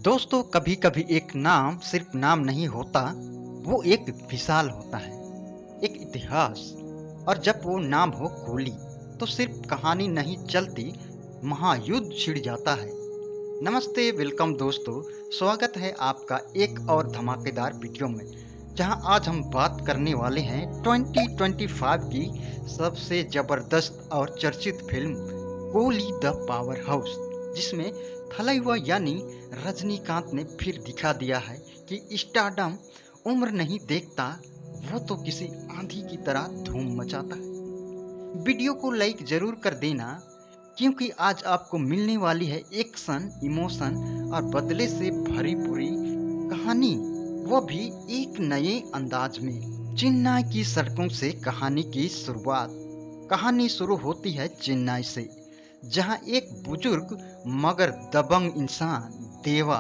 दोस्तों, कभी कभी एक नाम सिर्फ नाम नहीं होता, वो एक विशाल होता है, एक इतिहास। और जब वो नाम हो गोली, तो सिर्फ कहानी नहीं चलती, महायुद्ध छिड़ जाता है। नमस्ते, वेलकम दोस्तों। स्वागत है आपका एक और धमाकेदार वीडियो में, जहां आज हम बात करने वाले हैं 2025 की सबसे जबरदस्त और चर्चित फिल्म गोली द पावर हाउस, जिसमें थलाइवा यानी रजनीकांत ने फिर दिखा दिया है कि स्टारडम उम्र नहीं देखता, वो तो किसी आंधी की तरह धूम मचाता है। वीडियो को लाइक जरूर कर देना, क्योंकि आज आपको मिलने वाली है एक्शन, इमोशन और बदले से भरी पूरी कहानी, वो भी एक नए अंदाज में। चेन्नई की सड़कों से कहानी की शुरुआत। कहानी शुरू होती है चेन्नई से, जहां एक बुजुर्ग मगर दबंग इंसान देवा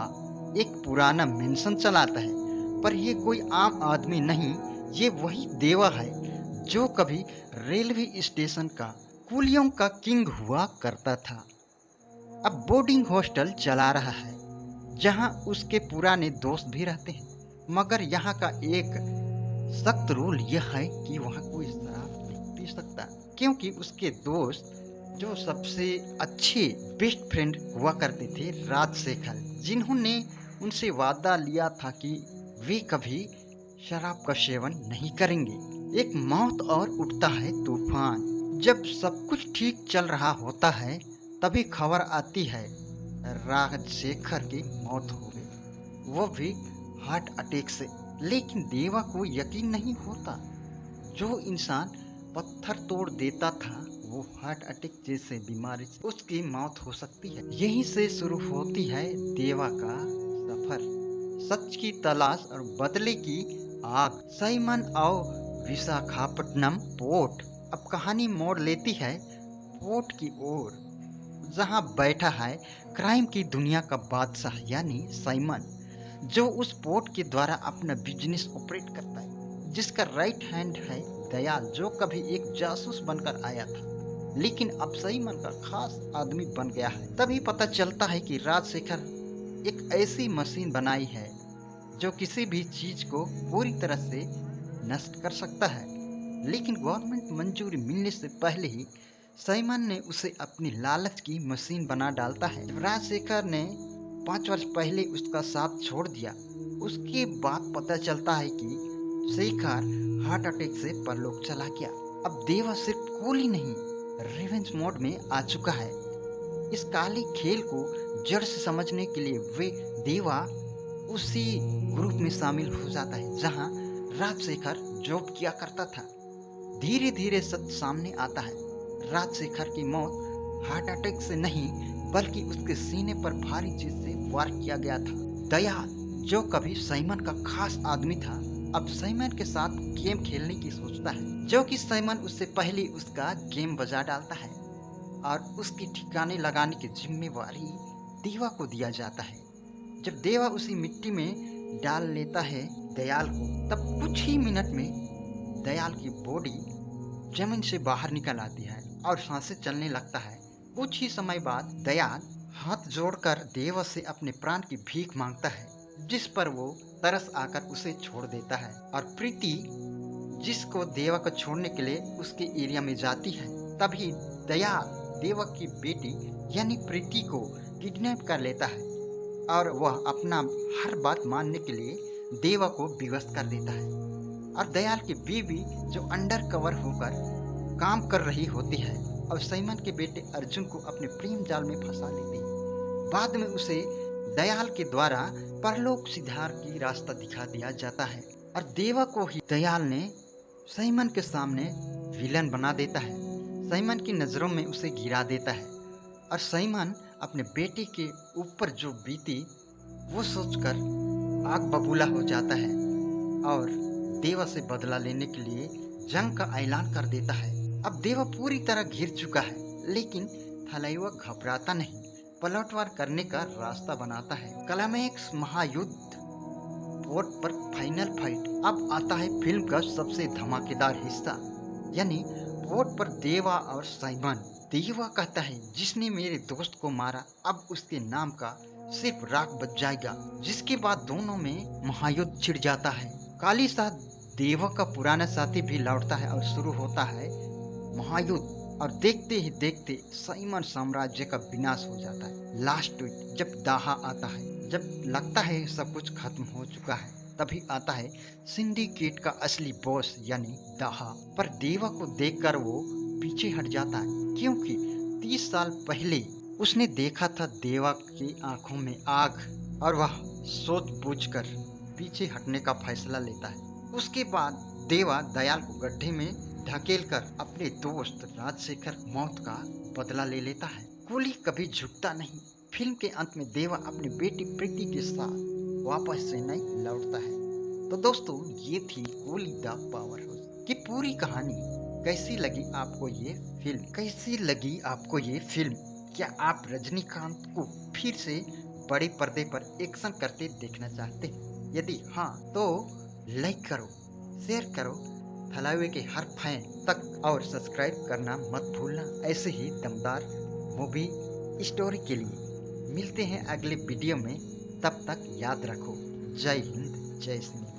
एक पुराना मेंशन चलाता है। पर ये कोई आम आदमी नहीं, ये वही देवा है जो कभी रेलवे स्टेशन का कुलियों का किंग हुआ करता था। अब बोर्डिंग हॉस्टल चला रहा है, जहां उसके पुराने दोस्त भी रहते हैं। मगर यहाँ का एक सख्त रूल यह है कि वहाँ कोई शराब नहीं पी सकता, क्योंकि उसके दोस्त जो सबसे अच्छे बेस्ट फ्रेंड हुआ करते थे, राजशेखर, जिन्होंने उनसे वादा लिया था कि वे कभी शराब का सेवन नहीं करेंगे। एक मौत और उठता है तूफान। जब सब कुछ ठीक चल रहा होता है, तभी खबर आती है राजशेखर की मौत हो गई, वो भी हार्ट अटैक से। लेकिन देवा को यकीन नहीं होता। जो इंसान पत्थर तोड़ देता था, वो हार्ट अटैक जैसे बीमारी से उसकी मौत हो सकती है। यहीं से शुरू होती है देवा का सफर, सच की तलाश और बदले की आग। साइमन और विशाखापट्टनम पोर्ट। अब कहानी मोड़ लेती है पोर्ट की ओर, जहां बैठा है क्राइम की दुनिया का बादशाह यानी साइमन, जो उस पोर्ट के द्वारा अपना बिजनेस ऑपरेट करता है। जिसका राइट हैंड है दयाल, जो कभी एक जासूस बनकर आया था, लेकिन अब साइमन का खास आदमी बन गया है। तभी पता चलता है कि राजशेखर एक ऐसी मशीन बनाई है जो किसी भी चीज को पूरी तरह से नष्ट कर सकता है। लेकिन गवर्नमेंट मंजूरी मिलने से पहले ही साइमन ने उसे अपनी लालच की मशीन बना डालता है। जब राजशेखर ने 5 वर्ष पहले उसका साथ छोड़ दिया, उसके बाद पता चलता है कि शेखर हार्ट अटैक से परलोक चला गया। अब देवा सिर्फ गोली नहीं, रिवेंज मोड में आ चुका है। इस काली खेल को जड़ से समझने के लिए वे देवा उसी ग्रुप में शामिल हो जाता है जहां राजशेखर जॉब किया करता था। धीरे धीरे सत्य सामने आता है। राजशेखर की मौत हार्ट अटैक से नहीं, बल्कि उसके सीने पर भारी चीज से वार किया गया था। दयाल, जो कभी साइमन का खास आदमी था, अब साइमन के साथ गेम खेलने की सोचता है, जो कि साइमन उससे पहले उसका गेम बजा डालता है और उसकी ठिकाने लगाने की जिम्मेवारी देवा को दिया जाता है। जब देवा उसी मिट्टी में डाल लेता है दयाल को, तब कुछ ही मिनट में दयाल की बॉडी जमीन से बाहर निकल आती है और सांसें चलने लगता है। कुछ ही समय बाद दयाल हाथ जोड़कर देवा से अपने प्राण की भीख मांगता है, जिस पर वो तरस आकर उसे छोड़ देता है। और प्रीति, जिसको देवा को छोड़ने के लिए उसके एरिया में जाती है, तभी दयाल देवा की बेटी यानी प्रीति को किडनैप कर लेता है और वह अपना हर बात मानने के लिए देवा को विवश कर देता है। और दयाल की बीवी, जो अंडर कवर होकर काम कर रही होती है, और साइमन के बेटे अर्जुन को अपने प्रेम जाल में फंसा लेती है। बाद में उसे दयाल के द्वारा परलोक सिधार की रास्ता दिखा दिया जाता है और देवा को ही दयाल ने साइमन के सामने विलन बना देता है। साइमन की नजरों में उसे गिरा देता है और साइमन अपने बेटे के ऊपर जो बीती वो सोचकर आग बबूला हो जाता है और देवा से बदला लेने के लिए जंग का ऐलान कर देता है। अब देवा पूरी तरह घिर चुका है, लेकिन थलाइवा घबराता नहीं, पलटवार करने का रास्ता बनाता है। क्लाइमैक्स महायुद्ध, पोर्ट पर फाइनल फाइट। अब आता है फिल्म का सबसे धमाकेदार हिस्सा, यानी पोर्ट पर देवा और साइमन। देवा कहता है, जिसने मेरे दोस्त को मारा, अब उसके नाम का सिर्फ राख बच जाएगा। जिसके बाद दोनों में महायुद्ध छिड़ जाता है। काली साथ देवा का पुराना साथी भी लौटता है और शुरू होता है महायुद्ध। और देखते ही देखते साइमन साम्राज्य का विनाश हो जाता है। लास्ट ट्वीट जब दाहा आता है, जब लगता है सब कुछ खत्म हो चुका है, तभी आता है सिंडिकेट का असली बॉस यानी दाहा। पर देवा को देखकर वो पीछे हट जाता है, क्योंकि 30 साल पहले उसने देखा था देवा की आंखों में आग, और वह सोच बूझकर पीछे हटने का फैसला लेता है। उसके बाद देवा दयाल को गड्ढे में धकेलकर अपने दोस्त राजशेखर मौत का बदला ले लेता है। कूली कभी झुकता नहीं। फिल्म के अंत में देवा अपनी बेटी प्रीति के साथ वापस चेन्नई लौटता है। तो दोस्तों, ये थी कूली द पावर हाउस की पूरी कहानी। कैसी लगी आपको ये फिल्म? क्या आप रजनीकांत को फिर से बड़े पर्दे पर एक्शन करते देखना चाहते हैं? यदि हाँ, तो लाइक करो, शेयर करो फैलावे के हर फैन तक, और सब्सक्राइब करना मत भूलना ऐसे ही दमदार मूवी स्टोरी के लिए। मिलते हैं अगले वीडियो में, तब तक याद रखो। जय हिंद, जय सिंह।